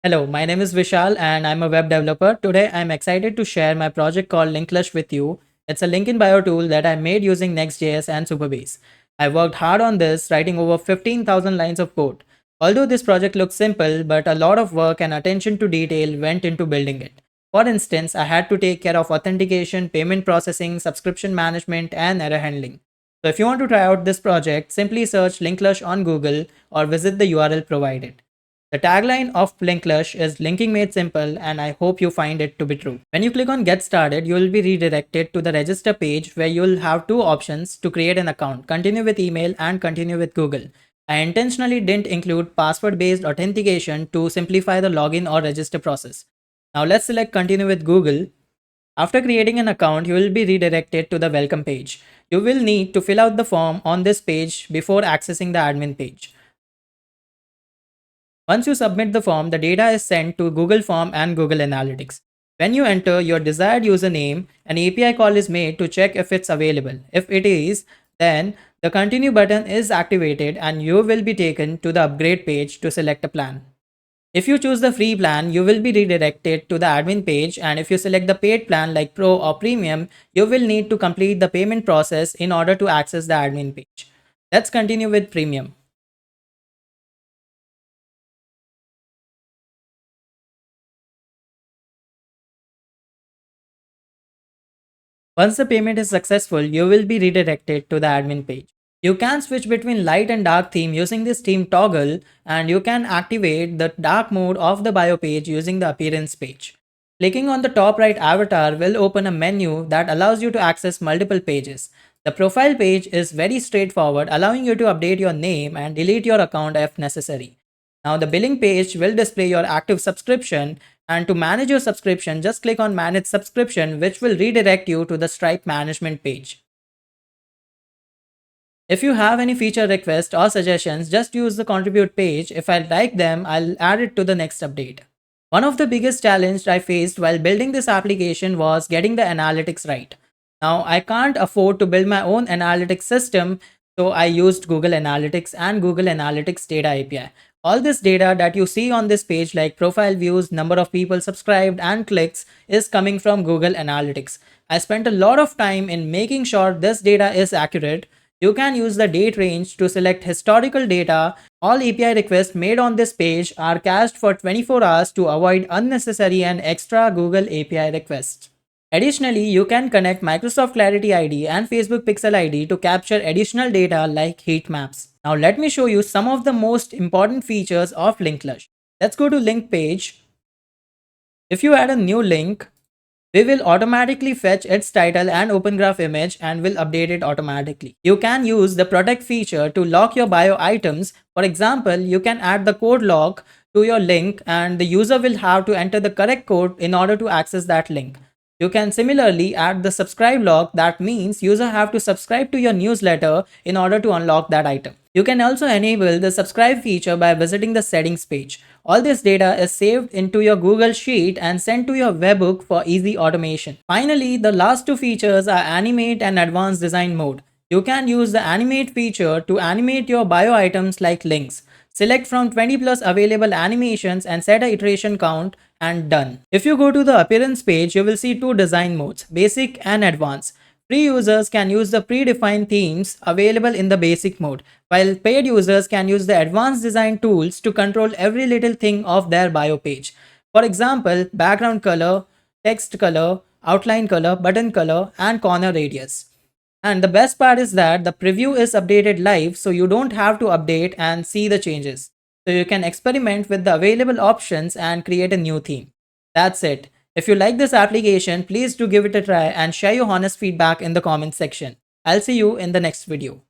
Hello, my name is Vishal and I'm a web developer. Today I'm excited to share my project called Linklush with you. It's a link in bio tool that I made using Next.js and Supabase. I worked hard on this, writing over 15,000 lines of code. Although this project looks simple, but a lot of work and attention to detail went into building it. For instance, I had to take care of authentication, payment processing, subscription management, and error handling. So if you want to try out this project, simply search Linklush on Google or visit the URL provided. The tagline of Linklush is linking made simple, and I hope you find it to be true. When you click on get started, you will be redirected to the register page where you will have two options to create an account, continue with email and continue with Google. I intentionally didn't include password based authentication to simplify the login or register process. Now let's select continue with Google. After creating an account, you will be redirected to the welcome page. You will need to fill out the form on this page before accessing the admin page. Once you submit the form, the data is sent to Google Form and Google Analytics. When you enter your desired username, an API call is made to check if it's available. If it is, then the continue button is activated and you will be taken to the upgrade page to select a plan. If you choose the free plan, you will be redirected to the admin page, and if you select the paid plan like Pro or Premium, you will need to complete the payment process in order to access the admin page. Let's continue with Premium. Once the payment is successful, you will be redirected to the admin page. You can switch between light and dark theme using this theme toggle, and you can activate the dark mode of the bio page using the appearance page. Clicking on the top right avatar will open a menu that allows you to access multiple pages. The profile page is very straightforward, allowing you to update your name and delete your account if necessary. Now the billing page will display your active subscription, and to manage your subscription, just click on manage subscription, which will redirect you to the Stripe management page. If you have any feature requests or suggestions, just use the contribute page. If I like them, I'll add it to the next update. One of the biggest challenges I faced while building this application was getting the analytics right. Now, I can't afford to build my own analytics system, so I used Google Analytics and Google Analytics Data API. All this data that you see on this page, like profile views, number of people subscribed, and clicks, is coming from Google Analytics. I spent a lot of time in making sure this data is accurate. You can use the date range to select historical data. All API requests made on this page are cached for 24 hours to avoid unnecessary and extra Google API requests. Additionally, you can connect Microsoft Clarity ID and Facebook Pixel ID to capture additional data like heat maps. Now let me show you some of the most important features of Linklush. Let's go to link page. If you add a new link, we will automatically fetch its title and open graph image and will update it automatically. You can use the protect feature to lock your bio items. For example, you can add the code lock to your link and the user will have to enter the correct code in order to access that link. You can similarly add the subscribe lock. That means user have to subscribe to your newsletter in order to unlock that item. You can also enable the subscribe feature by visiting the settings page. All this data is saved into your Google Sheet and sent to your webhook for easy automation. Finally, the last two features are animate and advanced design mode. You can use the animate feature to animate your bio items like links. Select from 20 plus available animations and set a iteration count and done. If you go to the appearance page, you will see two design modes, basic and advanced. Free users can use the predefined themes available in the basic mode, while paid users can use the advanced design tools to control every little thing of their bio page. For example, background color, text color, outline color, button color, and corner radius. And the best part is that the preview is updated live, so you don't have to update and see the changes. So you can experiment with the available options and create a new theme. That's it. If you like this application, please do give it a try and share your honest feedback in the comment section. I'll see you in the next video.